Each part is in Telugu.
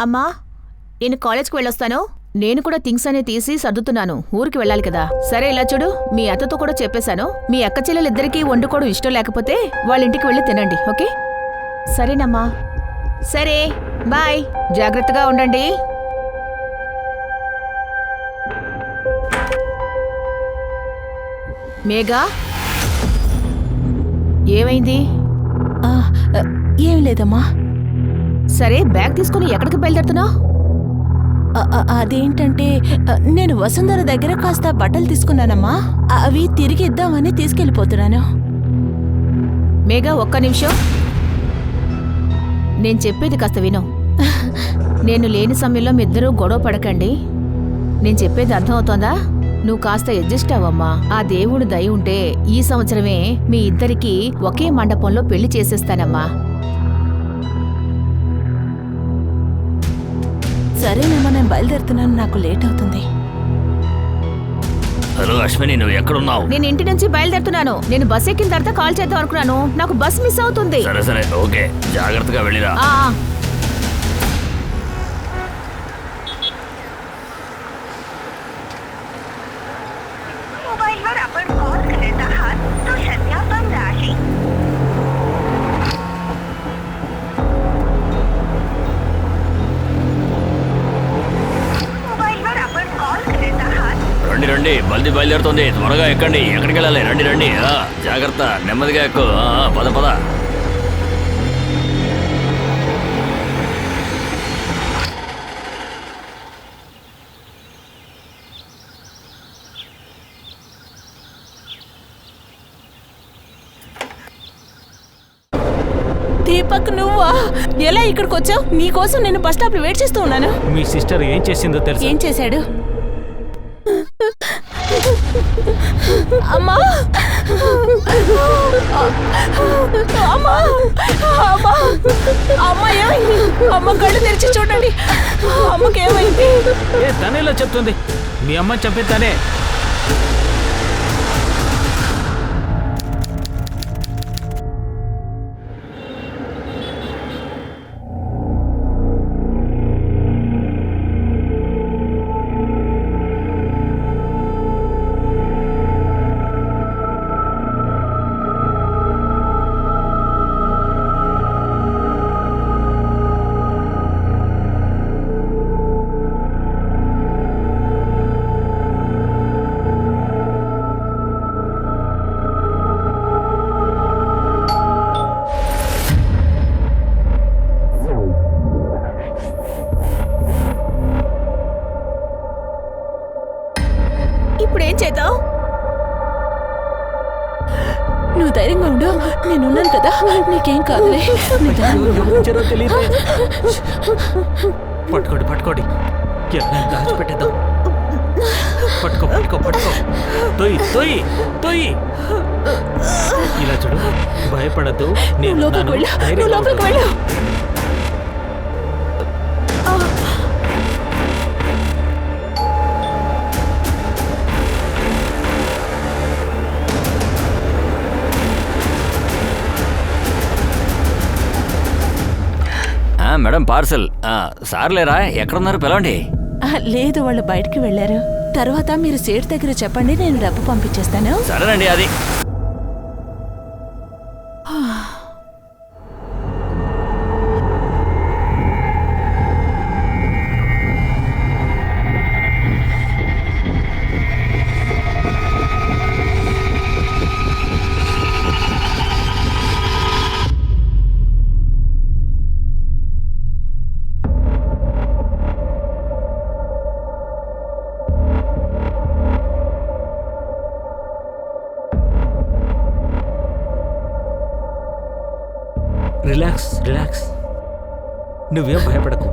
అమ్మా, నేను కాలేజ్కి వెళ్ళొస్తాను. నేను కూడా థింగ్స్ అనే తీసి సర్దుతున్నాను. ఊరికి వెళ్ళాలి కదా. సరే, ఇలా చూడు, మీ అత్తతో కూడా చెప్పేశాను. మీ అక్క చెల్లెలిద్దరికీ వండుకోవడం ఇష్టం లేకపోతే వాళ్ళ ఇంటికి వెళ్ళి తినండి, ఓకే? సరేనమ్మా. సరే, బాయ్. జాగ్రత్తగా ఉండండి. మేఘా, ఏమైంది? ఏం లేదమ్మా. సరే, బ్యాగ్ తీసుకుని ఎక్కడికి బయలుదేరుతున్నావు? అదేంటంటే నేను వసుంధర దగ్గర కాస్త బట్టలు తీసుకున్నానమ్మా. అవి తిరిగి ఇద్దామని తీసుకెళ్ళిపోతున్నాను. మేఘా, ఒక్క నిమిషం. నేను చెప్పేది కాస్త విను. నేను లేని సమయంలో మీ ఇద్దరూ గొడవ పడకండి. నేను చెప్పేది అర్థమవుతోందా? నువ్వు కాస్త అడ్జస్ట్ అవ్వమ్మా. ఆ దేవుడు దయ ఉంటే ఈ సంవత్సరమే మీ ఇద్దరికీ ఒకే మండపంలో పెళ్లి చేసేస్తానమ్మా. సరేనమ్మా, నేను బయలుదేరుతున్నాను. నాకు లేట్ అవుతుంది. హలో అశ్విని, నువ్వు ఎక్కడున్నావు? నేను ఇంటి నుంచి బయలుదేరుతున్నాను. నేను బస్ ఎక్కిన తర్వాత కాల్ చేద్దాం అనుకున్నాను. నాకు బస్ మిస్ అవుతుంది. సరే సరే, ఓకే, జాగ్రత్తగా వెళ్ళిరా. मोबाईलवर आपण कॉल करत आहात तो सध्या बंद आहे. मोबाईलवर आपण कॉल करत आहात. రండి రండి, బల్ది బయలుదేరుతుంది. త్వరగా ఎక్కండి. ఎక్కడికి వెళ్ళాలి? రండి రండి. జాగ్రత్త, నెమ్మదిగా ఎక్కు. పద పద. దీపక్, నువ్వా? ఎలా ఇక్కడికి వచ్చావు? నీకోసం నేను బస్ స్టాప్ లో వెయిట్ చేస్తూ ఉన్నాను. మీ సిస్టర్ ఏం చేసిందో తెలుసు? ఏం చేశాడు? అమ్మా, అమ్మా, అమ్మా, అమ్మ ఏమైంది? అమ్మ కళ్ళు తెరిచి చూడండి. అమ్మకి ఏమైంది? తనేలా చెప్తుంది? మీ అమ్మ చెప్పే తనే. ఇప్పుడేం చేద్దాం? నువ్వు ధైర్యంగా ఉండు. నేనున్నాను కదా, నీకేం కాదులే. తెలియదు. పట్టుకోండి పట్టుకోండి, ఎలా దాచిపెట్టేద్దాం. పట్టుకో పట్టుకో పట్టుకో. తొయ్యి తొయ్యి తొయ్యి. ఇలా చూడు, భయపడద్దు. నేను లోపలికి వెళ్ళు. Madam, parcel. సార్లేరా, ఎక్కడున్నారు? పిలవండి. లేదు, వాళ్ళు బయటికి వెళ్ళారు. తర్వాత మీరు సేట్ దగ్గర చెప్పండి, నేను డబ్బు పంపించేస్తాను. సరేనండి. అది రిలాక్స్ రిలాక్స్, నువ్వేం భయపడకు.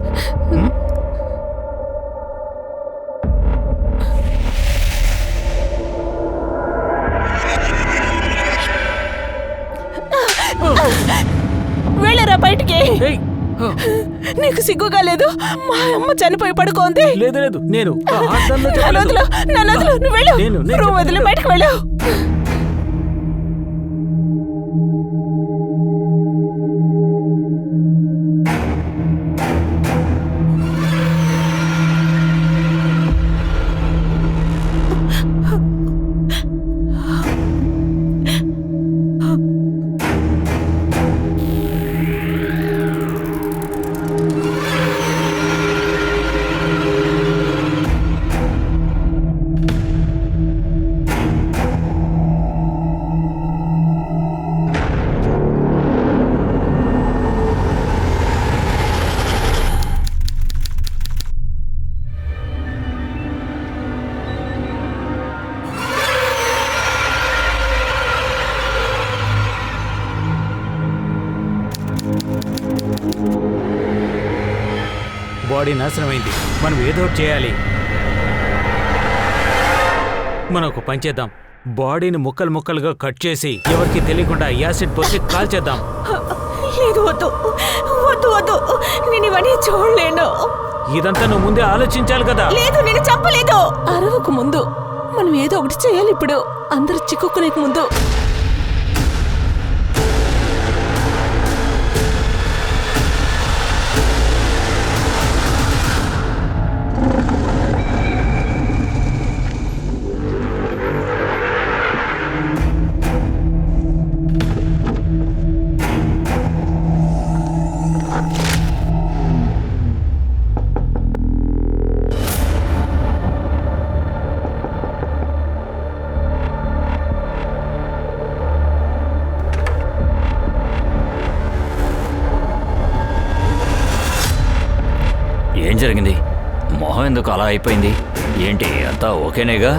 వెళ్ళరా బయటికి. నీకు సిగ్గుగా లేదు? మా అమ్మ చనిపోయి పడుకోంది. లేదు లేదు, నేను నన్ను వదిలు, నువ్వు వెళ్ళు. రూమ్ వదిలి బయటకు వెళ్ళు. బాడీ నాశనమైంది. మనం ఏదో ఒకటి చేయాలి. మనం ఒక పని చేద్దాం. బాడీని ముక్కలు ముక్కలుగా కట్ చేసి ఎవరికి తెలియకుండా యాసిడ్ పోసి కాల్చేద్దాం. లేదు, వద్దు వద్దు వద్దు, నేను ఇవన్నీ చూడలేను. ఇదంతా నువ్వు ముందే ఆలోచించాలి కదా. లేదు, నేను చంపలేదు. అరవకు ముందు మనం ఏదో ఒకటి చేయాలి. ఇప్పుడు అందరూ చిక్కుకునే ముందు. ఏం జరిగింది? మొహం ఎందుకు అలా అయిపోయింది? ఏంటి అంతా ఓకేనేగా?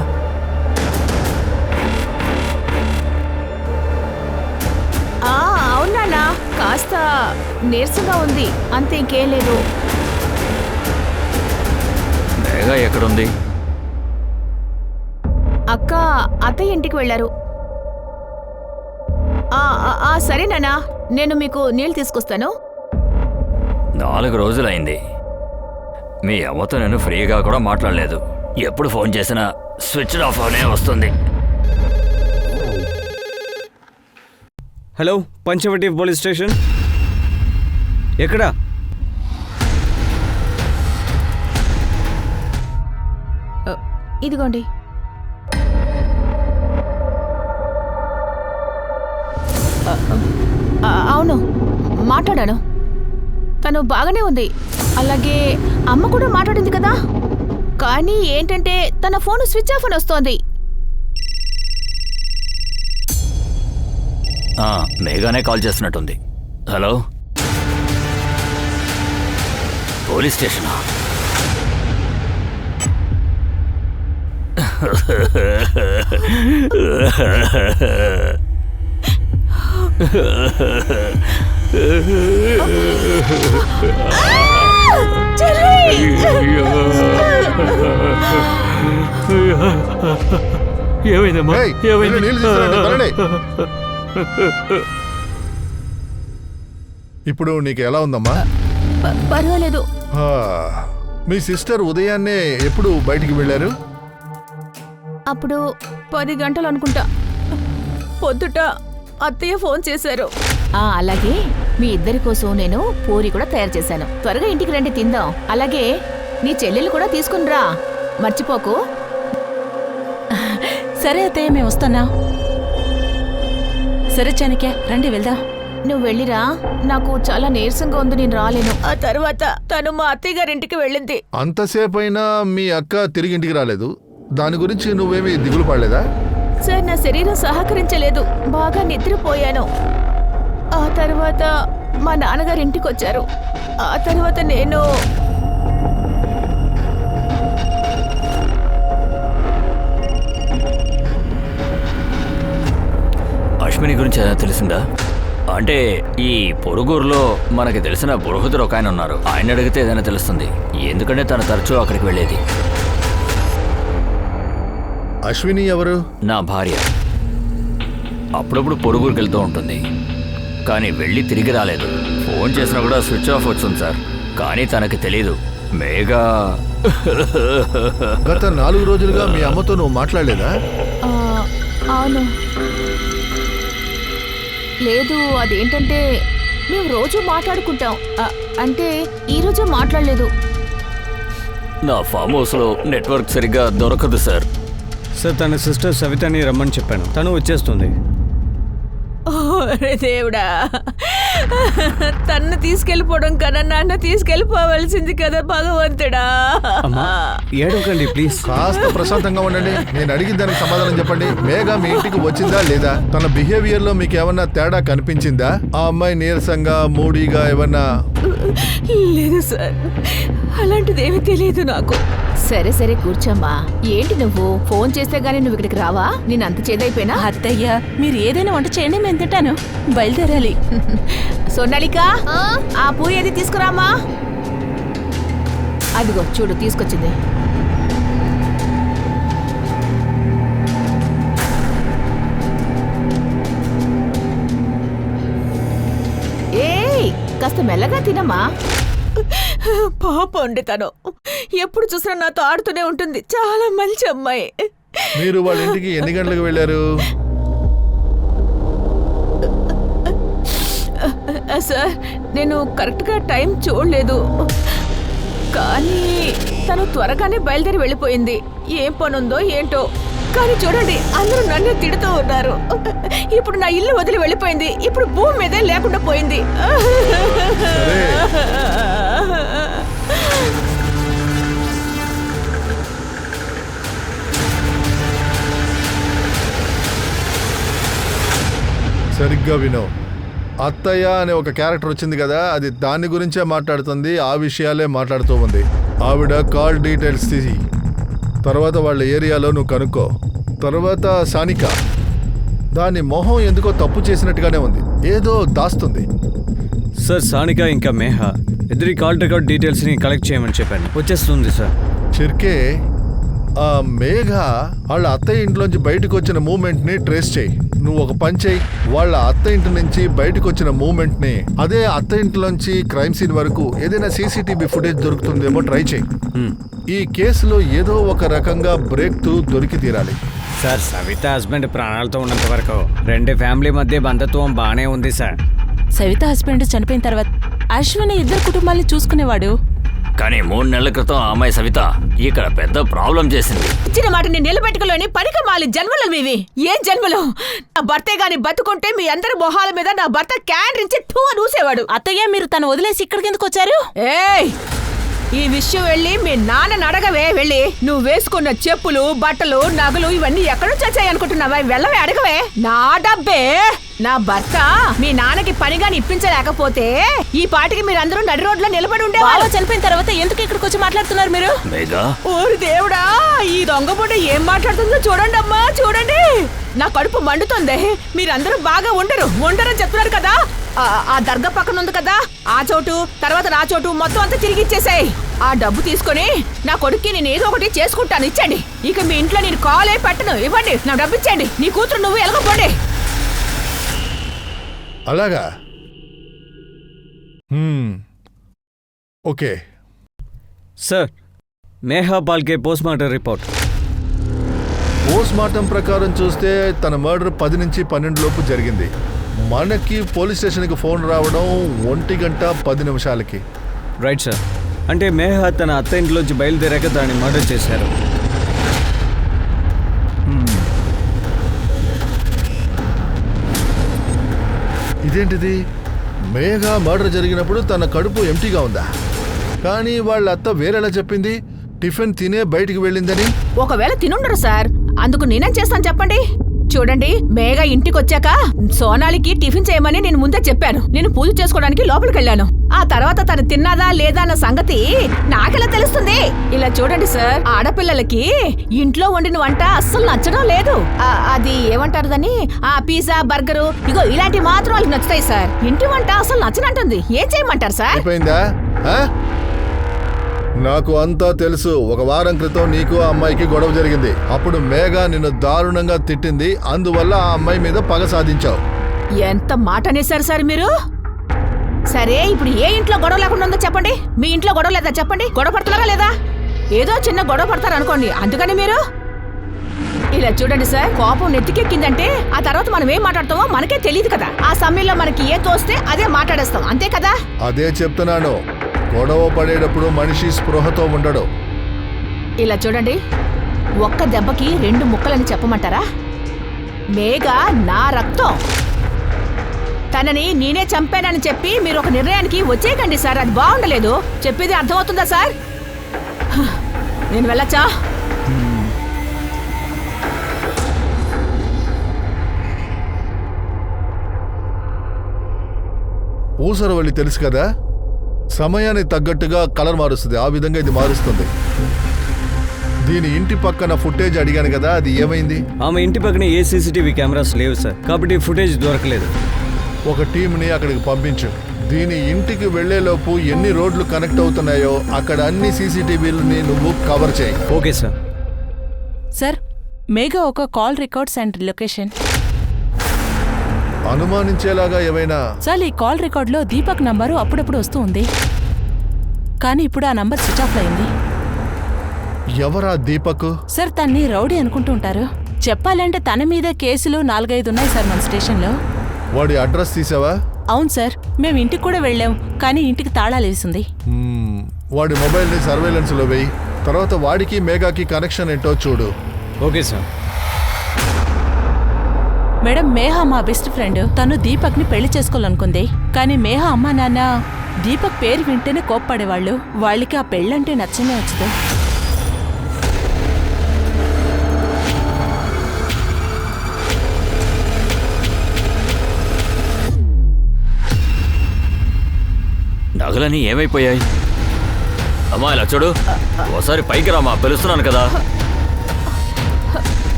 అవునా, కాస్త నీరసంగా ఉంది అంతే, ఇంకేం లేదు. మేఘ ఎక్కడుంది? అక్క అత్తయ్య ఇంటికి వెళ్ళారు. సరే నాన్నా, నేను మీకు నీళ్ళు తీసుకొస్తాను. 4 రోజులైంది. మీ అమ్మతో నేను ఫ్రీగా కూడా మాట్లాడలేదు. ఎప్పుడు ఫోన్ చేసినా స్విచ్ ఆఫ్ అనే వస్తుంది. Hello, Panchavati police station. ఎక్కడా? ఇదిగోండి. అవును, మాట్లాడాను. తను బాగానే ఉంది. అలాగే అమ్మ కూడా మాట్లాడింది కదా. కానీ ఏంటంటే తన ఫోన్ స్విచ్ ఆఫ్ అని వస్తోంది. మేఘానే కాల్ చేస్తున్నట్టుంది. హలో, పోలీస్ స్టేషనా? ఏమైందమ్మా? ఇప్పుడు నీకు ఎలా ఉందమ్మా? పర్వాలేదు. మీ సిస్టర్ ఉదయాన్నే ఎప్పుడు బయటికి వెళ్ళారు? అప్పుడు 10 గంటలు అనుకుంటా. పొద్దుట అత్తయ్య ఫోన్ చేశారు. అలాగే మీ ఇద్దరి కోసం నేను పూరి కూడా తయారు చేశాను. త్వరగా ఇంటికి రండి, తిందాం. అలాగే నీ చెల్లెలు కూడా తీసుకునిరా, మర్చిపోకు. సరే అత్తయ్య, మేము వస్తానా? సరే చాణక్య, రండి వెళ్దాం. నువ్వు వెళ్ళిరా, నాకు చాలా నీరసంగా ఉంది, నేను రాలేను. ఆ తర్వాత తను మా అత్తయ్య గారింటికి వెళ్ళింది. అంతసేపు అయినా మీ అక్క తిరిగి ఇంటికి రాలేదు. దాని గురించి నువ్వేమీ దిగులు పడలేదా? సార్, నా శరీరం సహకరించలేదు, బాగా నిద్రపోయాను. ఆ తర్వాత మా నాన్నగారు ఇంటికి వచ్చారు. ఆ తర్వాత నేను అశ్విని గురించి ఏదైనా తెలిసిందా? అంటే ఈ పొరుగురులో మనకి తెలిసిన పురోహితుడు ఒక ఆయన ఉన్నారు. ఆయన అడిగితే ఏదైనా తెలుస్తుంది. ఎందుకంటే తను తరచూ అక్కడికి వెళ్ళేది. అశ్విని ఎవరు? నా భార్య. అప్పుడప్పుడు పొరుగురికి వెళ్తూ ఉంటుంది, కానీ వెళ్ళి తిరిగి రాలేదు. ఫోన్ చేసినా కూడా స్విచ్ ఆఫ్ వచ్చింది సార్. కానీ తనకి తెలీదు. మేఘా గత 4 రోజులుగా మీ అమ్మతో నువ్వు మాట్లాడలేదా? అవును. లేదు, అదేంటంటే మేము రోజు మాట్లాడుకుంటాం. అంటే ఈరోజు మాట్లాడలేదు. నా ఫామ్ హౌస్లో నెట్వర్క్ సరిగ్గా దొరకదు సార్. సార్, తన సిస్టర్ సవితని రమ్మని చెప్పాను, తను వచ్చేస్తుంది. దేవుడా, తన్ను తీసుకెళ్ళిపోవడం కన్నా నన్ను తీసుకెళ్ళిపోవలసింది కదా భగవంతుడా. అమ్మా, ఏడవకండి ప్లీజ్. కాస్త ప్రశాంతంగా ఉండండి. నేను అడిగిన దానికి సమాధానం చెప్పండి. మేఘ మీ ఇంటికి వచ్చిందా లేదా? తన బిహేవియర్ లో మీకు ఏమన్నా తేడా కనిపించిందా? ఆ అమ్మాయి నీరసంగా, మూడీగా ఏమన్నా? లేదు సార్, అలాంటిదేమీ తెలియదు నాకు. సరే సరే కూర్చోమ్మా. ఏంటి నువ్వు ఫోన్ చేస్తే గానీ నువ్వు ఇక్కడికి రావా? నేను అంత చేదైపోయినా? అత్తయ్య, మీరు ఏదైనా వంట చేయండి, మేము తింటాను. బయలుదేరాలి. సోనాలిక, ఆ పూరి అది తీసుకురామా. అదిగో చూడు తీసుకొచ్చింది. ఏయ్ కాస్త మెల్లగా తినమ్మా. పాప అండి తను ఎప్పుడు చూసినా నాతో ఆడుతూనే ఉంటుంది. చాలా మంచి అమ్మాయి. మీరు వాళ్ళ ఇంటికి ఎన్ని గంటలకు వెళ్ళారు? సార్ నేను కరెక్ట్గా టైం చూడలేదు, కానీ తను త్వరగానే బయలుదేరి వెళ్ళిపోయింది. ఏం పనుందో ఏంటో, కానీ చూడండి అందరూ నన్ను తిడుతూ ఉన్నారు. ఇప్పుడు నా ఇల్లు వదిలి వెళ్ళిపోయింది. ఇప్పుడు భూమి మీదే లేకుండా పోయింది. సరే, సరిగ్గా వినో. అత్తయ్య అనే ఒక క్యారెక్టర్ వచ్చింది కదా, అది దాని గురించే మాట్లాడుతుంది, ఆ విషయాలే మాట్లాడుతూ ఉంది. ఆవిడ కాల్ డీటెయిల్స్ తీసి తర్వాత వాళ్ళ ఏరియాలో నువ్వు కనుక్కో. తర్వాత సానిక, దాని మొహం ఎందుకో తప్పు చేసినట్టుగానే ఉంది, ఏదో దాస్తుంది. సార్ సానిక ఇంకా మేఘ ఇద్దరి కాల్ రికార్డ్ డీటెయిల్స్ని కలెక్ట్ చేయమని చెప్పాను, వచ్చేస్తుంది సార్. చిర్కే, ఆ మేఘ వాళ్ళ అత్తయ్య ఇంట్లోంచి బయటకు వచ్చిన మూమెంట్ని ట్రేస్ చేయి. నువ్వు ఒక పని చేయి, వాళ్ళ అత్త ఇంటి నుంచి బయటకు వచ్చిన మూమెంట్ని, అదే అత్త ఇంట్లోంచి క్రైమ్ సీన్ వరకు ఏదైనా సీసీటీవీ ఫుటేజ్ దొరుకుతుందేమో ట్రై చేయి. ఈ కేసులో ఏదో ఒక రకంగా బ్రేక్ త్రూ దొరికి తీరాలి. సార్ సవిత హస్బెండ్ ప్రాణాలతో ఉన్నంత వరకు రెండు ఫ్యామిలీ మధ్య బంధుత్వం బాగానే ఉంది సార్. సవిత హస్బెండ్ చనిపోయిన తర్వాత అశ్విని ఇద్దరు కుటుంబాన్ని చూసుకునేవాడు. కానీ 3 నెలల క్రితం ఆ అమ్మాయి సవిత ఇక్కడ పెద్ద ప్రాబ్లం చేసింది. ఇచ్చిన మాటని నిలబెట్టుకోలేని పనికి మాలి జన్మలు మీవి. ఏ జన్మలు? నా భర్తే గాని బతుకుంటే మీ అందరి మొహాల మీద నా భర్త క్యాన్ నూసేవాడు. అత్తయ్య మీరు తను వదిలేసి ఇక్కడికి ఎందుకు వచ్చారు? ఏయ్, ఈ విషయం వెళ్ళి మీ నాన్నని అడగవే. వెళ్ళి నువ్వు వేసుకున్న చెప్పులు, బట్టలు, నగలు ఇవన్నీ ఎక్కడో చచ్చాయి అనుకుంటున్నావా? వెళ్ళవే, అడగవే. నా డబ్బే. నా భర్త మీ నాన్నకి పనిగాని ఇప్పించలేకపోతే ఈ పాటికి మీరందరూ నడి రోడ్లో నిలబడి ఉండేవాళ్ళు. చనిపోయిన తర్వాత ఎందుకు ఇక్కడికి వచ్చి మాట్లాడుతున్నారు మీరు? మేఘా, ఓరి దేవుడా, ఈ దొంగబుడ్డ ఏం మాట్లాడుతుందో చూడండి అమ్మా, చూడండి. నా కడుపు మండుతుంది. మీరందరూ బాగా ఉండరని చెప్తున్నారు కదా. ఆ దర్గా పక్కన ఉంది కదా, ఆ చోటు, తర్వాత నా చోటు మొత్తం అంతా తిరిగి ఇచ్చేసాయి. ఆ డబ్బు తీసుకొని నా కొడుక్కి నేను ఏదో ఒకటి చేసుకుంటాను, ఇచ్చండి. ఇక మీ ఇంట్లో నేను కాలే పెట్టను, ఇవ్వండి. నా డబ్బు ఇచ్చండి. నీ కూతురు నువ్వు ఎలాగపోండి. అలాగా? Okay sir, Megha Phalke post mortem report. Post mortem ప్రకారం చూస్తే తన మర్డర్ 10 నుంచి 12 లోపు జరిగింది. మనకి పోలీస్ స్టేషన్కి ఫోన్ రావడం 1:10 రైట్ సార్. అంటే మేఘా తన అత్త ఇంట్లోంచి బయలుదేరాక దాన్ని మర్డర్ చేశారు. ఇదేంటిది? మేఘ మర్డర్ జరిగినప్పుడు తన కడుపు ఎంటీగా ఉందా? కానీ వాళ్ళ అత్త వేరేలా చెప్పింది, టిఫిన్ తినే బయటికి వెళ్ళిందని. ఒకవేళ తినుండరు సార్, అందుకు నేనేం చేస్తాను చెప్పండి. చూడండి, మేఘ ఇంటికి వచ్చాక సోనాలికి టిఫిన్ చేయమని నేను ముందే చెప్పాను. నేను పూజ చేసుకోవడానికి లోపలికి వెళ్ళాను. ఆ తర్వాత తను తిన్నదా లేదా అన్న సంగతి నాకెలా తెలుస్తుంది? ఇలా చూడండి సార్, ఆడపిల్లలకి ఇంట్లో వండిన వంట అస్సలు నచ్చడం లేదు. అది ఏమంటారు దాన్ని, ఆ పిజ్జా, బర్గరు, ఇగో ఇలాంటివి మాత్రం వాళ్ళకి నచ్చుతాయి సార్. ఇంటి వంట అసలు నచ్చనంటుంది. ఏం చేయమంటారు సార్? అయిపోయిందా? నాకు అంతా తెలుసు. 1 వారం క్రితం నీకు ఆ అమ్మాయికి గొడవ జరిగింది. అప్పుడు మేఘ నిన్ను దారుణంగా తిట్టింది, అందువల్ల ఆ అమ్మాయి మీద పగ సాధించావు. ఎంత మాట అనేసారు సార్ మీరు? సరే, ఇప్పుడు ఏ ఇంట్లో గొడవ లేకుండా ఉందో చెప్పండి. మీ ఇంట్లో గొడవ లేదా చెప్పండి. గొడవ పడుతున్నారా లేదా? ఏదో చిన్న గొడవ పడతారు అనుకోండి, అందుకని మీరు ఇలా చూడండి సార్. కోపం నెత్తికెక్కిందంటే ఆ తర్వాత మనం ఏం మాట్లాడతామో మనకే తెలియదు కదా. ఆ సమయంలో మనకి ఏ తోస్తే అదే మాట్లాడేస్తాం, అంతే కదా? అదే చెప్తున్నాను, గొడవ పడేటప్పుడు మనిషి స్పృహతో ఉండడు. ఇలా చూడండి, ఒక్క దెబ్బకి 2 ముక్కలని చెప్పమంటారా? మేఘ నా రక్తం. తనని నేనే చంపానని చెప్పి మీరు ఒక నిర్ణయానికి వచ్చేయకండి సార్, అది బాగుండలేదు. చెప్పేది అర్థమవుతుందా సార్? నేను వెళ్ళచ్చా? ఊసరవల్లి తెలుసు కదా, సమయానికి తగ్గట్టుగా కలర్ మారుస్తుంది. ఆ విధంగా ఇది మారుస్తుంది. దీని ఇంటి పక్కన ఫుటేజ్ అడిగాను కదా, అది ఏమైంది? ఆమె ఇంటి పక్కన ఏ సీసీటీవీ కెమెరాస్ లేవు సార్, కాబట్టి ఫుటేజ్ దొరకలేదు. ఒక టీంని అక్కడికి పంపించు. దీని ఇంటికి వెళ్లేలోపు ఎన్ని రోడ్లు కనెక్ట్ అవుతున్నాయో అక్కడ అన్ని సీసీటీవీలని నువ్వు కవర్ చేయి. Okay sir. సార్, మేఘా ఒక కాల్ రికార్డ్స్ అండ్ లొకేషన్. అనుమానించేలాగా ఏవైనా? సార్, ఈ కాల్ రికార్డులో దీపక్ నంబరు అప్పుడప్పుడు వస్తూ ఉంది, కానీ ఇప్పుడు ఆ నంబర్ స్విచ్ ఆఫ్ అయింది. ఎవరా దీపక్? సార్, తన్ని రౌడీ అనుకుంటూ ఉంటారు. చెప్పాలంటే తన మీద కేసులు 4-5 ఉన్నాయి సార్ మన స్టేషన్లో. వాడి అడ్రస్ తీసావా? అవును సార్, మేము ఇంటికి కూడా వెళ్ళాం, కానీ ఇంటికి తాళాలు వేసింది. వాడి మొబైల్ని సర్వేలెన్స్లో వేయి. తర్వాత వాడికి మేఘాకి కనెక్షన్ ఏంటో చూడు. Okay sir. మేడం, మేఘా మా బెస్ట్ ఫ్రెండ్. తను దీపక్ని పెళ్లి చేసుకోవాలనుకుంది, కానీ మేఘా అమ్మా నాన్న దీపక్ పేరు వింటేనే కోప్పడేవాళ్ళు. వాళ్ళకి ఆ పెళ్ళంటే నచ్చనే నచ్చదు. నగలని ఏమైపోయాయి? అమ్మా ఇలా చూడు, ఓసారి పైకి రామా, పిలుస్తున్నాను కదా.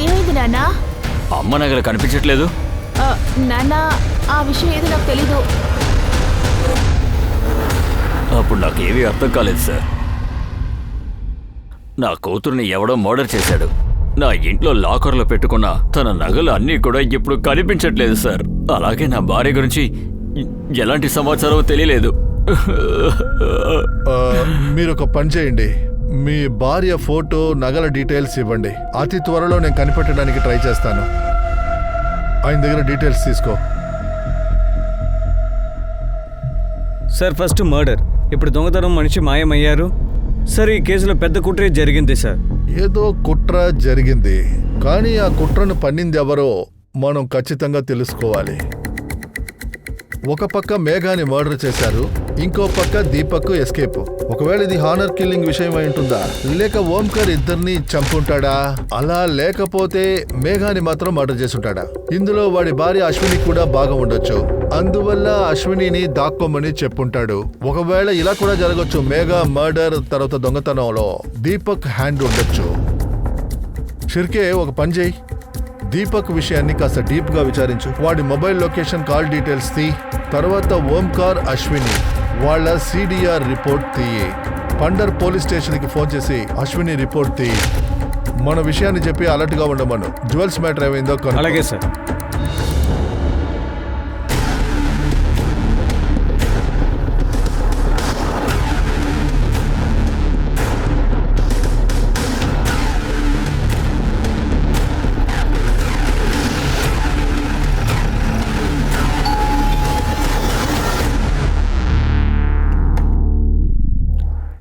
ఏమైంది నాన్న? అమ్మ నగలు కనిపించట్లేదు. నాన్న, ఆ విషయం ఏదో నాకు తెలీదు. అప్పుడు నాకు ఏమీ అర్థం కాలేదు సార్. నా కూతుర్ని ఎవడో మర్డర్ చేశాడు. నా ఇంట్లో లాకర్లో పెట్టుకున్న తన నగలు అన్నీ కూడా ఇప్పుడు కనిపించట్లేదు సార్. అలాగే నా భార్య గురించి ఎలాంటి సమాచారం తెలియలేదు. మీరు ఒక పని చేయండి, మీ భార్య ఫోటో, నగల డీటెయిల్స్ ఇవ్వండి. అతి త్వరలో నేను కనిపెట్టడానికి ట్రై చేస్తాను. ఆయన దగ్గర డీటెయిల్స్ తీసుకో. సార్, ఫస్ట్ మర్డర్, ఇప్పుడు దొంగతనం, మనిషి మాయమయ్యారు. సార్, ఈ కేసులో పెద్ద కుట్రే జరిగింది సార్. ఏదో కుట్ర జరిగింది, కానీ ఆ కుట్రను పన్నింది ఎవరో మనం ఖచ్చితంగా తెలుసుకోవాలి. ఒక పక్క మేఘాని మర్డర్ చేశారు, ఇంకో పక్క దీపక్ ఎస్కేప్. ఒకవేళ ఇది హానర్ కిల్లింగ్ విషయం అయి ఉంటుందా, లేక ఓంకర్ ఇద్దరిని చంపుంటాడా? అలా లేకపోతే మేఘాని మాత్రం మర్డర్ చేసుంటాడా? ఇందులో వాడి భార్య అశ్విని కూడా భాగం ఉండొచ్చు. అందువల్ల అశ్వినిని దాక్కోమని చెప్పుంటాడు. ఒకవేళ ఇలా కూడా జరగచ్చు, మేఘా మర్డర్ తర్వాత దొంగతనంలో దీపక్ హ్యాండ్ ఉండొచ్చు. షిర్కే, ఒక పని చేయి, దీపక్ విషయాన్ని కాస్త డీప్ గా విచారించు. వాడి మొబైల్ లొకేషన్, కాల్ డీటెయిల్స్ తీ. తర్వాత ఓంకార్, అశ్విని వాళ్ళ సిడిఆర్ రిపోర్ట్ తీయి. పండర్ పోలీస్ స్టేషన్ కి ఫోన్ చేసి అశ్విని రిపోర్ట్ తీయి. మన విషయాన్ని చెప్పి అలర్ట్ గా ఉండమను. జ్యువెల్స్ మ్యాటర్ ఏమైందో కనుక్కో. అలాగే సార్.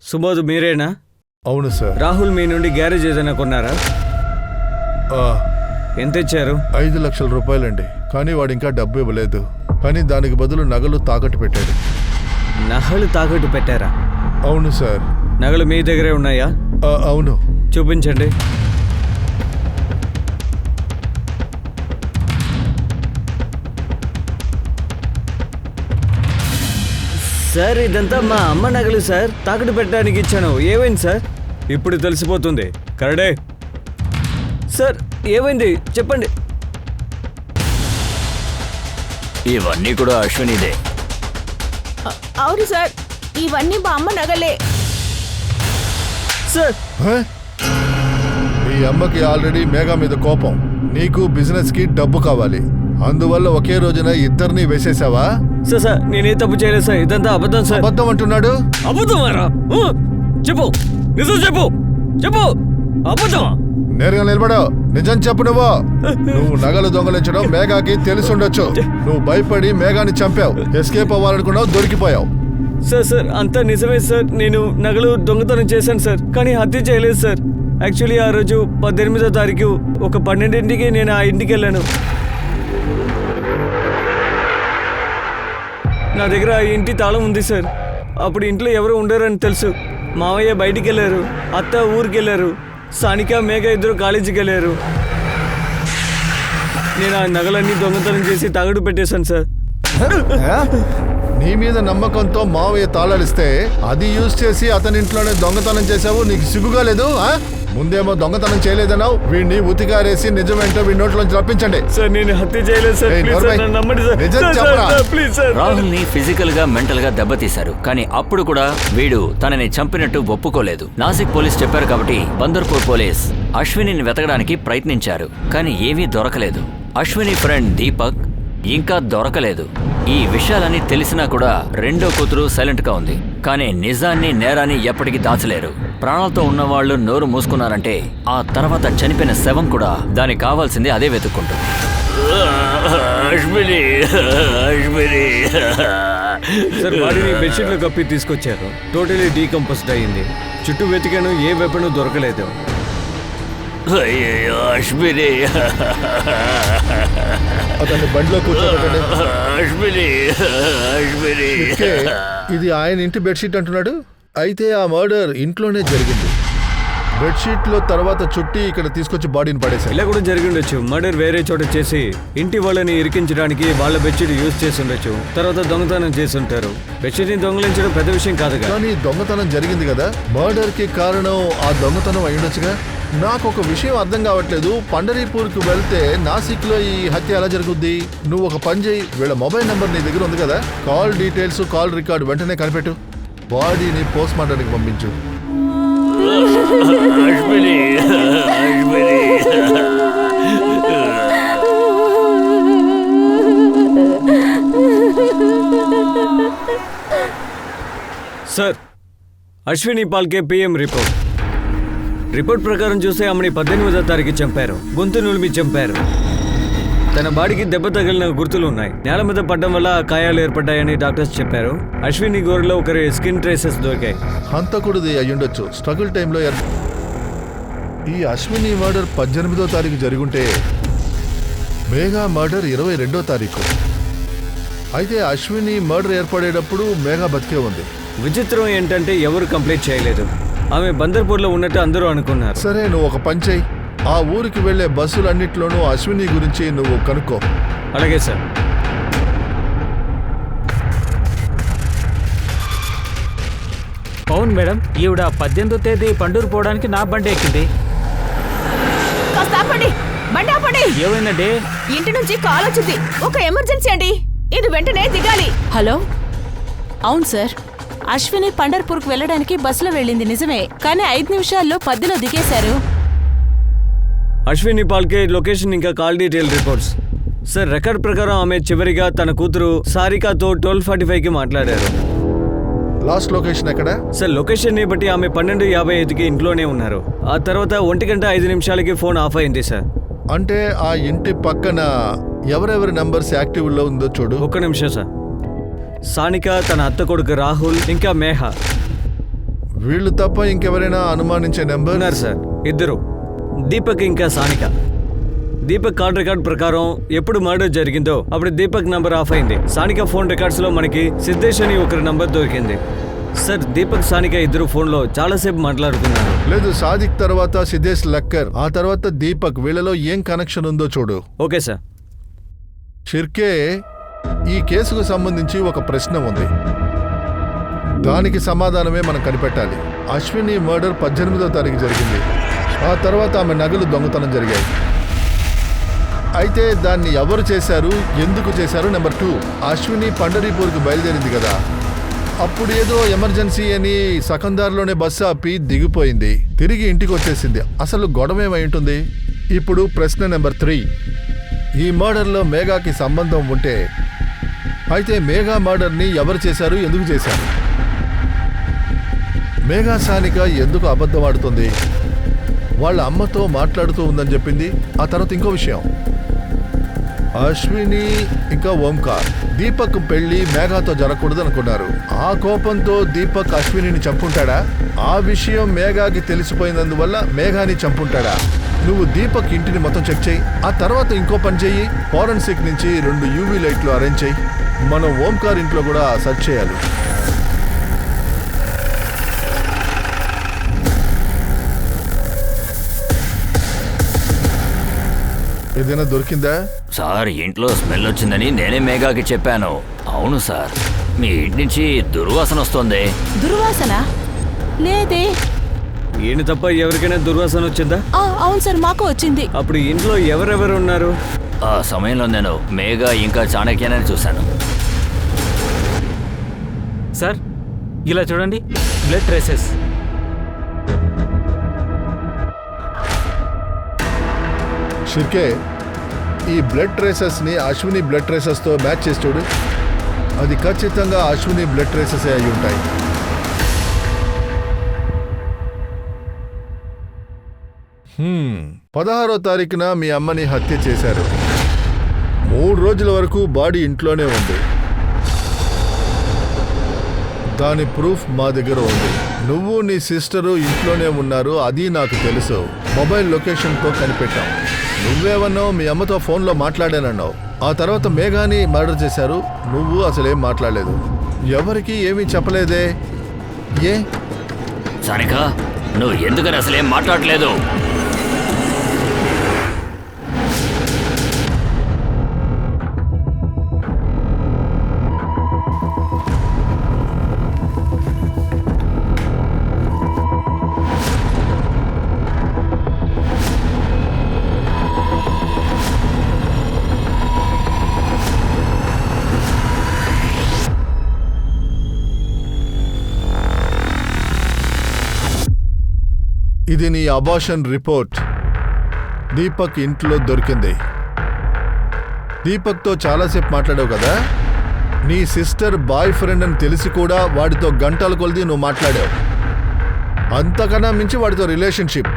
సుబోధ్ మీరేనా? అవును సార్. రాహుల్ మీ నుండి గ్యారేజ్ ఏదైనా కొన్నారా? ఎంత ఇచ్చారు? 5 లక్షల రూపాయలండి. కానీ వాడు ఇంకా డబ్బు ఇవ్వలేదు. కానీ దానికి బదులు నగలు తాకట్టు పెట్టాడు. నగలు తాకట్టు పెట్టారా? అవును సార్. నగలు మీ దగ్గరే ఉన్నాయా? అవును. చూపించండి. సార్, ఇదంతా మా అమ్మ నగలు సార్. తాకట్టు పెట్టడానికి ఇచ్చాను. ఏమైంది సార్? ఇప్పుడు తెలిసిపోతుంది. కరెక్టే సార్. ఏమైంది చెప్పండి. ఇవన్నీ కూడా అశ్వినిదే. అవును సార్, ఇవన్నీ మా అమ్మ నగలే. సార్, మీ అమ్మకి ఆల్రెడీ మేఘా మీద కోపం. నీకు బిజినెస్ కి డబ్బు కావాలి. అందువల్ల ఒకే రోజున ఇద్దరిని వేసేసావా? సార్ సార్, నేనే తప్పు చేయలేదు సార్. ఇదంతా అబద్ధం సార్. అబద్ధం అంటున్నాడు. అబద్ధమారా? చెప్పు, నిజం చెప్పు. చెప్పు, అబద్ధమా? నేరుగా నిలబడు. నిజం చెప్పు. నువ్వు నగలు దొంగలించడం మేఘాకి తెలిసుండొచ్చు. నువ్వు భయపడి మేఘాని చంపావు. ఎస్కేప్ అవ్వాలనుకున్నావు, దొరికిపోయావు. సార్ సార్, అంతా నిజమే సార్. నేను నగలు దొంగతనం చేశాను సార్, కానీ హత్య చేయలేదు సార్. యాక్చువల్లీ ఆ రోజు 18వ తారీఖు ఒక 12ంటికి నేను ఆ ఇంటికి వెళ్ళాను. నా దగ్గర ఆ ఇంటి తాళం ఉంది సార్. అప్పుడు ఇంట్లో ఎవరు ఉండరని తెలుసు. మావయ్య బయటికి వెళ్ళారు, అత్త ఊరికి వెళ్ళారు, సానిక, మేఘ ఇద్దరు కాలేజీకి వెళ్ళారు. నేను ఆ నగలన్నీ దొంగతనం చేసి తాగడు పెట్టేశాను సార్. నీ మీద నమ్మకంతో మావయ్య తాళాలిస్తే అది యూజ్ చేసి అతని ఇంట్లోనే దొంగతనం చేసావు. నీకు సిగ్గుగా లేదు? ముందేమో దొంగతనం చేయలేదన్నావు, వీడిని ఉతికారేసి నిజమేంటో వీడి నోట్లోంచి రప్పించండి. సార్ నేను హత్య చేయలేదు సార్. ఏయ్, ప్లీజ్ నోర్మై. సార్, నన్ను నమ్మండి సార్. నిజం సార్, చెప్పరా? Sir, please sir. రాహుల్ ని ఫిజికల్ గా మెంటల్ గా దెబ్బతీశారు, కానీ అప్పుడు కూడా వీడు తనని చంపినట్టు ఒప్పుకోలేదు. నాసిక్ పోలీస్ చెప్పారు కాబట్టి బందర్పూర్ పోలీస్ అశ్వినిని వెతకడానికి ప్రయత్నించారు, కానీ ఏమీ దొరకలేదు. అశ్విని ఫ్రెండ్ దీపక్ ఇంకా దొరకలేదు. ఈ విషయాలన్నీ తెలిసినా కూడా రెండో కూతురు సైలెంట్ గా ఉంది. కానీ నిజాన్ని నేరాన్ని ఎప్పటికీ దాచలేరు. ప్రాణాలతో ఉన్నవాళ్లు నోరు మూసుకున్నారంటే ఆ తర్వాత చనిపోయిన శవం కూడా దానికి కావాల్సింది అదే వెతుక్కుంటుంది. అశ్విని, అశ్విని. సార్ బాడీని బెడ్షీట్లో కప్పి తీసుకొచ్చారు. టోటలీ డీకంపోజ్డ్ అయ్యింది. చుట్టూ వెతికాను, ఏ వెపన్ దొరకలేదు. అయ్యయ్యో, అశ్విని, అతన్ని బండిలో కూర్చోబెట్టండి. అశ్విని, అశ్విని. ఓకే, ఇది ఆయన ఇంటి బెడ్షీట్ అంటున్నాడు. అయితే ఆ మర్డర్ ఇంట్లోనే జరిగింది. బెడ్షీట్లో తర్వాత చుట్టి ఇక్కడ తీసుకొచ్చి బాడీని పడేశారు. ఇలా కూడా జరిగి ఉండొచ్చు. మర్డర్ వేరే చోట చేసి ఇంటి వాళ్ళని ఇరికించడానికి వాళ్ళ బెడ్షీట్ యూజ్ చేసి ఉండొచ్చు. తర్వాత దొంగతనం చేసి ఉంటారు. బెడ్షీట్ ని దొంగలించడం పెద్ద విషయం కాదుగా. కానీ దొంగతనం జరిగింది కదా, మర్డర్ కి కారణం ఆ దొంగతనం అయ్యుండొచ్చుగా. నాకు ఒక విషయం అర్థం కావట్లేదు. పండరీపూర్కి వెళ్తే నాసిక్ లో ఈ హత్య ఎలా జరుగుద్ది? నువ్వు ఒక పని చేయి, వీళ్ళ మొబైల్ నెంబర్ నీ దగ్గర ఉంది కదా, కాల్ డీటెయిల్స్, కాల్ రికార్డ్ వెంటనే కనిపెట్టు. బాడీని పోస్ట్ మార్టంకి పంపించు. Ashwini, Ashwini. Sir, Ashwini Phalke PM report ప్రకారం చూస్తే ఆమెని 18వ తారీఖు చంపారు. గొంతు నులిమి చంపారు. తన బాడీకి దెబ్బ తగిలిన గుర్తులు ఉన్నాయి. నేల మీద పడ్డం వల్ల గాయాలు ఏర్పడ్డాయని డాక్టర్స్ చెప్పారు. అశ్విని గోరులో ఒకరి స్కిన్ ట్రేసెస్ దొరికాయి. హంతకుడిది అయ్యుండొచ్చు. స్ట్రగుల్ టైంలో ఈ అశ్విని మర్డర్ 18వ తారీఖు జరుగుంటే మేఘా మర్డర్ 22వ తారీఖు. అయితే అశ్విని మర్డర్ ఏర్పడేటప్పుడు మేఘా బతికే ఉంది. విచిత్రం ఏంటంటే ఎవరు కంప్లీట్ చేయలేదు. ఆమె బందర్పూర్లో ఉన్నట్టు అందరూ అనుకున్నారు. సరే, నువ్వు ఒక పని చెయ్యి. ఆ ఊరికి వెళ్లే బస్సులన్నిట్లోనూ అశ్విని గురించి నువ్వు కనుక్కో. అలాగే సార్. అవును మేడం, ఈవిడ 18వ తేదీ పండూరు పోవడానికి నా బండి ఎక్కింది. కాస్త ఆపండి, బండి ఆపండి. ఏమైందండి? ఇంటి నుంచి కాల్ వచ్చింది. ఒక ఎమర్జెన్సీ అండి, ఇది వెంటనే దిగాలి. హలో, అవును సార్. అశ్విని పండర్పూర్కు వెళ్ళడానికి బస్సులో వెళ్ళింది నిజమే, కానీ 5 నిమిషాల్లో 10లో దిగేశారు. అశ్విని పాల్కే లొకేషన్ ఇంకా call detail reports. Sir, record ప్రకారం ఆమె చివరిగా తన కూతురు సారికాతో 12:45కి మాట్లాడారు. లాస్ట్ లొకేషన్ ఎక్కడ? సార్, లొకేషన్ని బట్టి ఆమె 12:55కి ఇంట్లోనే ఉన్నారు. ఆ తర్వాత 1:05 ఫోన్ ఆఫ్ అయింది సార్. అంటే ఆ ఇంటి పక్కన ఎవరెవరి నంబర్స్ యాక్టివ్లో ఉందో చూడు. ఒక్క నిమిషం సార్. సానిక, తన అత్త కొడుకు రాహుల్, ఇంకా మేఘ వీళ్ళు తప్ప ఇంకెవరైనా అనుమానించే నెంబర్? ఉన్నారు సార్, ఇద్దరు, దీపక్ ఇంకా సానిక. దీపక్ కాల్ రికార్డ్ ప్రకారం ఎప్పుడు మర్డర్ జరిగిందో అప్పుడు దీపక్ నంబర్ ఆఫ్ అయింది. సానిక ఫోన్ రికార్డ్స్ లో మనకి సిద్ధేష్ అని ఒకరి నంబర్ దొరికింది. సార్, దీపక్ సానిక ఇద్దరు ఫోన్లో చాలాసేపు మాట్లాడుకున్నారు. లేదు, సాదిక్ తర్వాత సిద్ధేష్ లక్కర్, ఆ తర్వాత దీపక్, వీళ్ళలో ఏం కనెక్షన్ ఉందో చూడు. Okay sir. షిర్కే, ఈ కేసుకు సంబంధించి ఒక ప్రశ్న ఉంది. దానికి సమాధానమే మనం కనిపెట్టాలి. అశ్విని మర్డర్ 18వ తారీఖు జరిగింది. ఆ తర్వాత ఆమె నగలు దొంగతనం జరిగాయి. అయితే దాన్ని ఎవరు చేశారు, ఎందుకు చేశారు? నెంబర్ 2, అశ్విని పండరీపూర్కి బయలుదేరింది కదా, అప్పుడు ఏదో ఎమర్జెన్సీ అని సకందార్లోనే బస్సు ఆపి దిగిపోయింది. తిరిగి ఇంటికి వచ్చేసింది. అసలు గొడవ ఏమై ఉంటుంది? ఇప్పుడు ప్రశ్న నెంబర్ 3, ఈ మర్డర్లో మేఘాకి సంబంధం ఉంటే అయితే మేఘా మర్డర్ని ఎవరు చేశారు, ఎందుకు చేశారు? మేఘా సానిక ఎందుకు అబద్ధం ఆడుతుంది? వాళ్ళ అమ్మతో మాట్లాడుతూ ఉందని చెప్పింది. ఆ తర్వాత ఇంకో విషయం, అశ్విని ఇంకా ఓంకార్ దీపక్ పెళ్లి మేఘాతో జరగకూడదు అనుకున్నారు. ఆ కోపంతో దీపక్ అశ్వినిని చంపుంటాడా? ఆ విషయం మేఘాకి తెలిసిపోయినందువల్ల మేఘాని చంపుంటాడా? నువ్వు దీపక్ ఇంటిని మొత్తం చెక్ చేయి. ఆ తర్వాత ఇంకో పని చెయ్యి, ఫోరెన్సిక్ నుంచి 2 UV లైట్లు అరేంజ్ చేయి. మనం ఓంకార్ ఇంట్లో కూడా సెర్చ్ చేయాలి. ఏదైనా దొరికిందా? సార్, ఇంట్లో స్మెల్ వచ్చిందని నేనే మేఘాకి చెప్పాను. అవును సార్, మీ ఇంటి నుంచి దుర్వాసన వస్తుంది. దుర్వాసన లేదే. ఈయన తప్ప ఎవరికైనా దుర్వాసన వచ్చిందా? అవును సార్, మాకు వచ్చింది. అప్పుడు ఇంట్లో ఎవరెవరు ఉన్నారు? ఆ సమయంలో నేను మేఘా ఇంకా చాణక్యనని చూశాను. సార్ ఇలా చూడండి, బ్లడ్ ట్రేసెస్. షిర్కే, ఈ బ్లడ్ ట్రేసెస్ని అశ్విని బ్లడ్ ట్రేసెస్తో మ్యాచ్ చేసి చూడు. అది ఖచ్చితంగా అశ్విని బ్లడ్ ట్రేసెస్ అయి ఉంటాయి. హ్మ్, 16వ తారీఖున మీ అమ్మని హత్య చేశారు. 3 రోజుల వరకు బాడీ ఇంట్లోనే ఉంది. దాని ప్రూఫ్ మా దగ్గర ఉంది. నువ్వు నీ సిస్టరు ఇంట్లోనే ఉన్నారు, అది నాకు తెలుసు. మొబైల్ లొకేషన్తో కనిపెట్టాం. నువ్వేమన్నావు, మీ అమ్మతో ఫోన్లో మాట్లాడానన్నావు. ఆ తర్వాత మేఘాని మర్డర్ చేశారు. నువ్వు అసలేం మాట్లాడలేదు, ఎవరికి ఏమీ చెప్పలేదే. ఏ సానిక, నువ్వు ఎందుకని అసలేం మాట్లాడలేదు? ఇది నీ అబార్షన్ రిపోర్ట్. దీపక్ ఇంట్లో దొరికింది. దీపక్తో చాలాసేపు మాట్లాడావు కదా. నీ సిస్టర్ బాయ్ ఫ్రెండ్ అని తెలిసి కూడా వాడితో గంటల కొలిది నువ్వు మాట్లాడావు. అంతకన్నా మించి వాడితో రిలేషన్షిప్.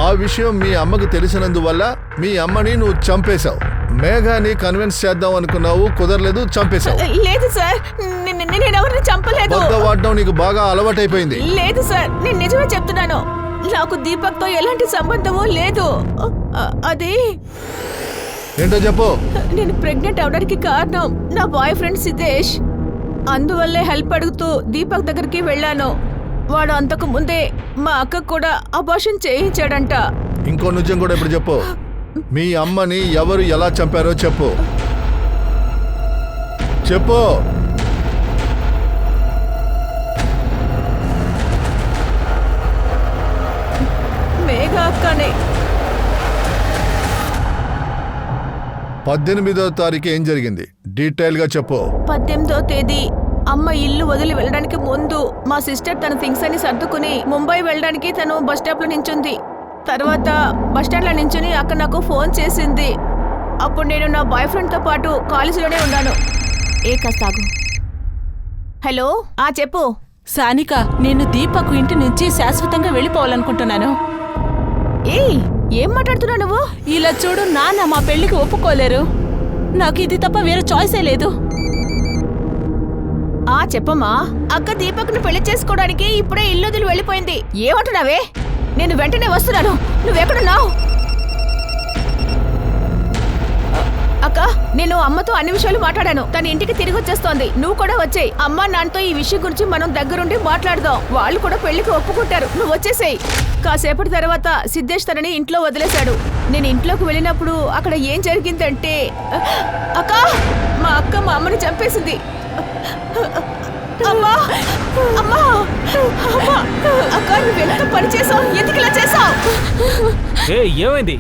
ఆ విషయం మీ అమ్మకు తెలిసినందువల్ల మీ అమ్మని నువ్వు చంపేశావు. మేఘాని కన్విన్స్ చేద్దాం అనుకున్నావు, కుదరలేదు, చంపేశావు. లేదు సార్, నేను ఎవరిని చంపలేదు. వద్ద వాడడం నీకు బాగా అలవాటైపోయింది. లేదు సార్, నేను నిజమే చెప్తున్నాను. నాకు దీపక్తో ఎలాంటి సంబంధమూ లేదు. అది ఏంటో చెప్పు. నేను ప్రెగ్నెంట్ అవడానికి కారణం నా బాయ్ ఫ్రెండ్ సిద్ధేష్. అందువల్లే హెల్ప్ అడుగుతూ దీపక్ దగ్గరికి వెళ్ళాను. వాడు అంతకు ముందే మా అక్క కూడా అబార్షన్ చేయించాడంట. ఇంకో నిజం కూడా ఇప్పుడు చెప్పు. మీ అమ్మని ఎవరు ఎలా చంపారో చెప్పు. చెప్పు. మేఘా అక్కనే. 18వ తారీఖు ఏం జరిగింది డీటెయిల్ గా చెప్పు. 18వ తేదీ అమ్మ ఇల్లు వదిలి వెళ్ళడానికి ముందు మా సిస్టర్ తన థింగ్స్ అని సర్దుకుని ముంబై వెళ్ళడానికి తను బస్ స్టాప్ లో నించుంది. తర్వాత బస్ స్టాండ్ లో నించుని అక్క నాకు ఫోన్ చేసింది. అప్పుడు నేను నా బాయ్ ఫ్రెండ్ తో పాటు కాలేజీలోనే ఉన్నాను. కాస్త ఆగు. హలో, చెప్పు. సానిక, నేను దీపక్ ఇంటి నుంచి శాశ్వతంగా వెళ్ళిపోవాలనుకుంటున్నాను. ఏం మాట్లాడుతున్నావు నువ్వు? ఇలా చూడు నాన్న మా పెళ్లికి ఒప్పుకోలేరు. నాకు ఇది తప్ప వేరే చాయిసే లేదు. చెప్పమ్మా. అక్క దీపక్ ను పెళ్లి చేసుకోవడానికి ఇప్పుడే ఇల్లు వదిలి వెళ్ళిపోయింది. ఏమంటున్నావే? నేను వెంటనే వస్తున్నాను. నువ్వెక్కడున్నావు? అక్క, నేను అమ్మతో అన్ని విషయాలు మాట్లాడాను. తన ఇంటికి తిరిగి వచ్చేస్తోంది. నువ్వు కూడా వచ్చేయ్. అమ్మ నాన్నతో ఈ విషయం గురించి మనం దగ్గరుండి మాట్లాడదాం. వాళ్ళు కూడా పెళ్లికి ఒప్పుకుంటారు. నువ్వు వచ్చేసేయ్. కాసేపటి తర్వాత సిద్ధేష్ తనని ఇంట్లో వదిలేశాడు. నేను ఇంట్లోకి వెళ్ళినప్పుడు అక్కడ ఏం జరిగిందంటే, అక్క, మా అక్క మా అమ్మని చంపేసింది. అమ్మా, అమ్మా, అమ్మా, అక్క, నువ్వెంత పని చేసావు? ఎందుకు ఇలా చేసావు? ఏమైంది?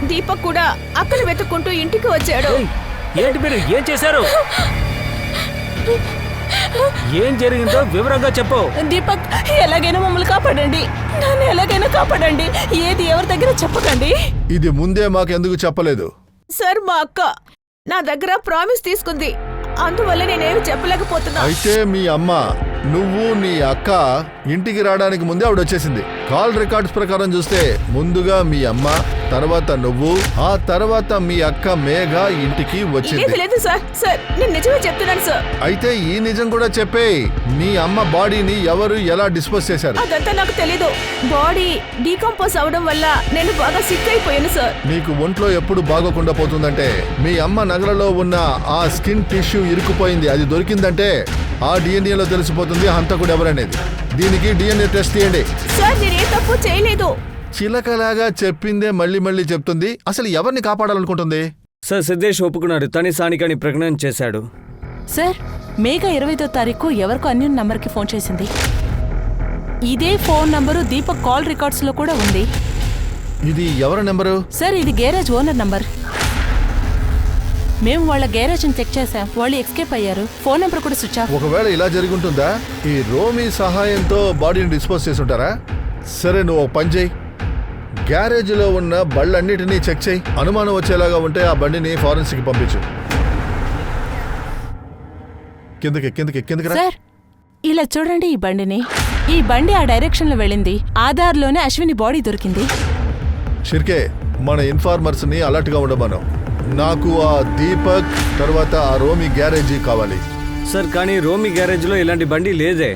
దీపక్ కూడా అక్కను వెతుక్కుంటూ ఇంటికి వచ్చాడు. ఏంటి మీరు ఏం చేశారు? ఏం జరిగిందో వివరంగా చెప్పు. దీపక్, ఎలాగైనా మమ్మల్ని కాపాడండి. నన్ను ఎలాగైనా కాపాడండి. ఏది ఎవరి దగ్గర చెప్పకండి. ఇది ముందే మాకెందుకు చెప్పలేదు? సార్, మా అక్క నా దగ్గర ప్రామిస్ తీసుకుంది. అందువల్ల నేనేమి చెప్పలేకపోతున్నా. అయితే మీ అమ్మ, నువ్వు, నీ అక్క ఇంటికి రావడానికి ముందే ఆవిడ వచ్చేసింది. కాల్ రికార్డ్స్ ప్రకారం చూస్తే ముందుగా మీ అమ్మ, తర్వాత నువ్వు, ఆ తర్వాత మీ అక్క మేఘ ఇంటికి వచ్చింది. లేదు సార్, నేను నిజమే చెప్తున్నాను సార్. అయితే ఈ నిజం కూడా చెప్పే. మీ అమ్మ బాడీని ఎవరు ఎలా డిస్పోజ్ చేశారు? అదంతా నాకు తెలీదు. బాడీ డీకంపోజ్ అవడం వల్ల నేను బాగా సిక్ అయిపోయాను సార్. నీకు ఒంట్లో ఎప్పుడు బాగోకుండా పోతుందంటే, మీ అమ్మ నగలలో ఉన్న ఆ స్కిన్ టిష్యూ ఇరుక్కుపోయింది. అది దొరికిందంటే ఆ డిఎన్ఏలో తెలిసిపోతుంది హంతకుడు ఎవరనేది. దీనికి డిఎన్ఏ టెస్ట్ చేయండి. సార్, నేనే తప్పు చేయలేదు. చిలకలాగా చెప్పిందే మళ్ళీ మళ్ళీ చెప్తుంది. అసలు ఎవరిని కాపాడాలనుకుంటుంది? సార్, సిద్ధేష్ ఒప్పుకున్నాడు. తని సానికని ప్రెగ్నెంట్ చేశాడు. సార్, మేఘ 25వ తారీఖు ఎవరికో అన్యున్ నంబర్కి ఫోన్ చేసింది. ఇదే phone number Deepak call records లో కూడా ఉంది. ఇది ఎవరి నెంబరు? సార్ ఇది గ్యారేజ్ ఓనర్ నంబర్. మేము వాళ్ళ గ్యారేజ్ని చెక్ చేసాం, వాళ్ళు ఎస్కేప్ అయ్యారు. ఫోన్ నెంబర్ కూడా స్విచ్ ఆఫ్. ఒకవేళ ఇలా జరిగి ఉంటుందా? ఈ రోమి సహాయంతో బాడీని డిస్పోజ్ చేసి ఉంటారా? సరే, నువ్వు ఒక పని చేయి, గ్యారేజ్లో ఉన్న బళ్ళన్నిటినీ చెక్ చేయి. అనుమానం వచ్చేలాగా ఉంటే ఆ బండిని ఫారెన్సిక్ పంపించు. కిందకి రా. సార్ ఇలా చూడండి ఈ బండిని. ఈ బండి ఆ డైరెక్షన్ లో వెళ్ళింది. ఆధార్లోనే అశ్విని బాడీ దొరికింది. షిర్కే, మన ఇన్ఫార్మర్స్ ని అలర్ట్ గా ఉండమను. నాకు ఆ దీపక్ తర్వాత ఆ రోమి గ్యారేజీ కావాలి. సార్ కానీ రోమి గ్యారేజ్లో ఇలాంటి బండి లేదే.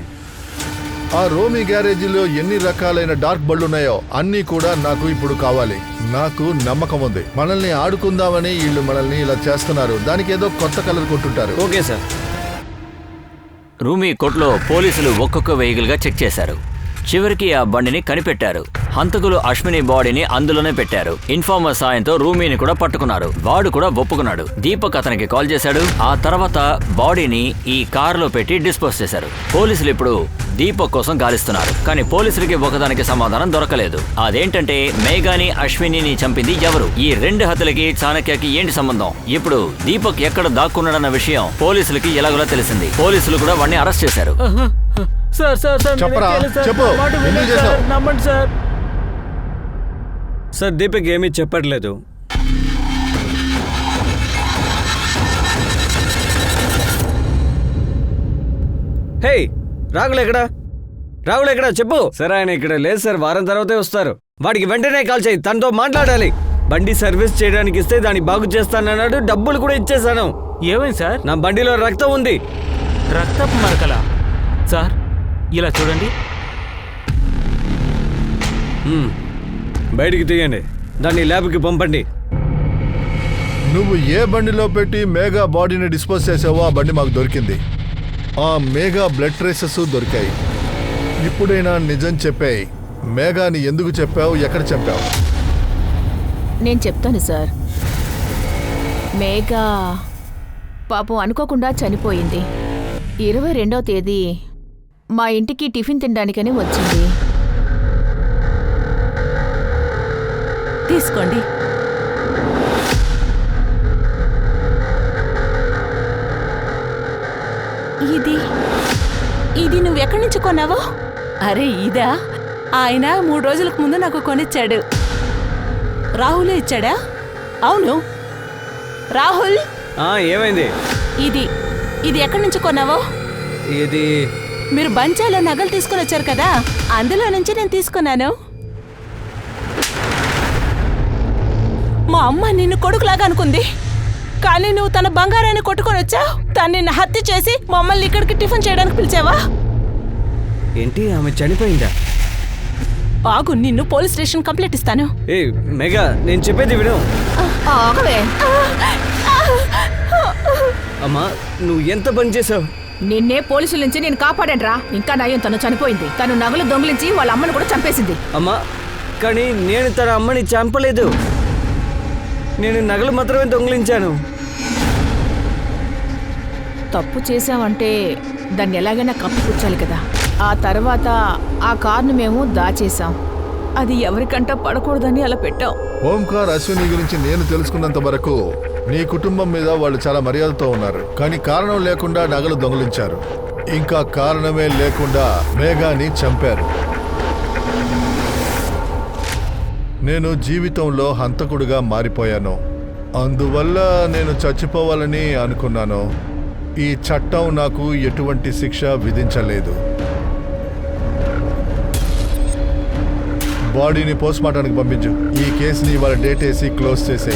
ఆ రోమి గ్యారేజీలో ఎన్ని రకాలైన డార్క్ బళ్ళు ఉన్నాయో అన్నీ కూడా నాకు ఇప్పుడు కావాలి. నాకు నమ్మకం ఉంది, మనల్ని ఆడుకుందామని వీళ్ళు మనల్ని ఇలా చేస్తున్నారు. దానికి ఏదో కొత్త కలర్ కొట్టుంటారు. Okay sir. రూమీ కొట్లో పోలీసులు ఒక్కొక్క వెహికల్గా చెక్ చేశారు. చివరికి ఆ బండిని కనిపెట్టారు. హంతకులు అశ్విని బాడీని అందులోనే పెట్టారు. ఇన్ఫార్మర్ సాయంతో రూమీని కూడా పట్టుకున్నారు. వాడు కూడా ఒప్పుకున్నాడు. దీపక్ అతనికి కాల్ చేశాడు. ఆ తర్వాత బాడీని ఈ కారులో పెట్టి డిస్పోజ్ చేశారు. పోలీసులు ఇప్పుడు దీపక్ కోసం గాలిస్తున్నారు. కానీ పోలీసులకి ఒకదానికి సమాధానం దొరకలేదు. అదేంటంటే మేఘాని అశ్వినిని చంపింది ఎవరు? ఈ రెండు హత్యలకి చాణక్యకి ఏంటి సంబంధం? ఇప్పుడు దీపక్ ఎక్కడ దాక్కున్నాడన్న విషయం పోలీసులకి ఎలాగోలా తెలిసింది. పోలీసులు కూడా వాడిని అరెస్ట్ చేశారు. సార్ సార్ సార్ చెప్పరా, చెప్పు, ఎందుకు చేశావు? నమ్మండి సార్. సార్ దీపక్ ఏమీ చెప్పట్లేదు. హే, రాగులు ఎక్కడా చెప్పు. సార్ ఆయన ఇక్కడ లేదు సార్, వారం తర్వాతే వస్తారు. వాడికి వెంటనే కాల్ చేయి, తనతో మాట్లాడాలి. బండి సర్వీస్ చేయడానికి ఇస్తే దాన్ని బాగు చేస్తానన్నాడు. డబ్బులు కూడా ఇచ్చేసాను. ఏమైంది సార్? నా బండిలో రక్తం ఉంది. రక్తపు మరకలా? సార్ ఇలా చూడండి. బయటికి తీయండి, దాన్ని ల్యాబ్కి పంపండి. నువ్వు ఏ బండిలో పెట్టి మేఘా బాడీని డిస్పోజ్ చేసావో ఆ బండి మాకు దొరికింది. ఆ మేఘా బ్లడ్ ట్రేసెస్ దొరికాయి. ఇప్పుడైనా నిజం చెప్పాయి. మేఘాని ఎందుకు చెప్పావు, ఎక్కడ చెప్పావు? నేను చెప్తాను సార్. మేఘా పాపం అనుకోకుండా చనిపోయింది. 22వ తేదీ మా ఇంటికి టిఫిన్ తినడానికని వచ్చింది. తీసుకోండి. ఇది నువ్వెక్కడి నుంచి కొన్నావో? అరే ఇదా? ఆయన 3 రోజులకు ముందు నాకు కొనిచ్చాడు. రాహులే ఇచ్చాడా? అవును రాహుల్. ఏమైంది? ఇది ఎక్కడి నుంచి కొన్నావో? ఇది మీరు బంచాలో నగలు తీసుకుని వచ్చారు కదా, అందులో నుంచి నేను తీసుకున్నాను. మా అమ్మ నిన్ను కొడుకులాగా అనుకుంది, కానీ నువ్వు తన బంగారాన్ని కొట్టుకొని వచ్చావు. తను నిన్ను హత్య చేసి మమ్మల్ని ఇక్కడికి టిఫిన్ చేయడానికి పిలిచావా? ఏంటి, ఆమె చనిపోయిందా? ఆగు, నిన్ను పోలీస్ స్టేషన్ కంప్లైంట్ ఇస్తాను. ఏ మెగా, నేను చెప్పేది విను. ఆగవే. అమ్మా, నువ్వు ఎంత పని చేసావు? నిన్నే పోలీసుల నుంచి నేను కాపాడానురా. ఇంకా నయం, తను చనిపోయింది. తను నగలు దొంగిలించి వాళ్ళ అమ్మను కూడా చంపేసింది. అమ్మా, కానీ నేను తన అమ్మని చంపలేదు. నేను నగలు మాత్రమే దొంగిలించాను. తప్పు చేశామంటే దాన్ని ఎలాగైనా కప్పిపుచ్చాలి కదా. ఆ తర్వాత ఆ కార్ను మేము దాచేశాం. అది ఎవరికంట పడకూడదని అలా పెట్టాం. ఓంకార్ అశ్విని గురించి నేను తెలుసుకున్నంత వరకు నీ కుటుంబం మీద వాళ్ళు చాలా మర్యాదతో ఉన్నారు. కానీ కారణం లేకుండా నగలు దొంగిలించారు. ఇంకా కారణమే లేకుండా మేఘాని చంపారు. నేను జీవితంలో హంతకుడిగా మారిపోయాను. అందువల్ల నేను చచ్చిపోవాలని అనుకున్నాను. ఈ చట్టం నాకు ఎటువంటి శిక్ష విధించలేదు. బాడీని పోస్ట్మార్టానికి పంపించు. ఈ కేసుని ఇవాళ డేట్ వేసి క్లోజ్ చేసే.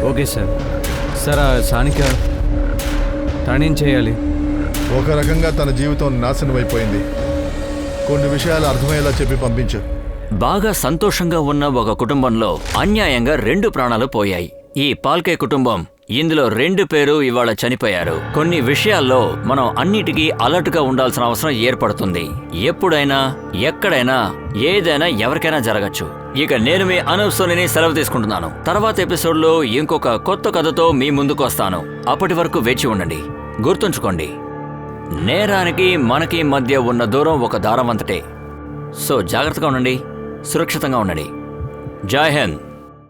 Okay sir. సార్, సానిక తనేం చేయాలి? ఒక రకంగా తన జీవితం నాశనం అయిపోయింది. కొన్ని విషయాలు అర్థమయ్యేలా చెప్పి పంపించు. బాగా సంతోషంగా ఉన్న ఒక కుటుంబంలో అన్యాయంగా 2 ప్రాణాలు పోయాయి. ఈ పాల్కే కుటుంబం, ఇందులో 2 పేరు ఇవాళ చనిపోయారు. కొన్ని విషయాల్లో మనం అన్నిటికీ అలర్ట్గా ఉండాల్సిన అవసరం ఏర్పడుతుంది. ఎప్పుడైనా ఎక్కడైనా ఏదైనా ఎవరికైనా జరగచ్చు. ఇక నేను మీ అనూప్ సోనిని సెలవు తీసుకుంటున్నాను. తర్వాత ఎపిసోడ్లో ఇంకొక కొత్త కథతో మీ ముందుకు వస్తాను. అప్పటి వరకు వేచి ఉండండి. గుర్తుంచుకోండి, నేరానికి మనకి మధ్య ఉన్న దూరం ఒక దారం అంతటే. సో జాగ్రత్తగా ఉండండి, సురక్షితంగా ఉండండి. జై హింద్.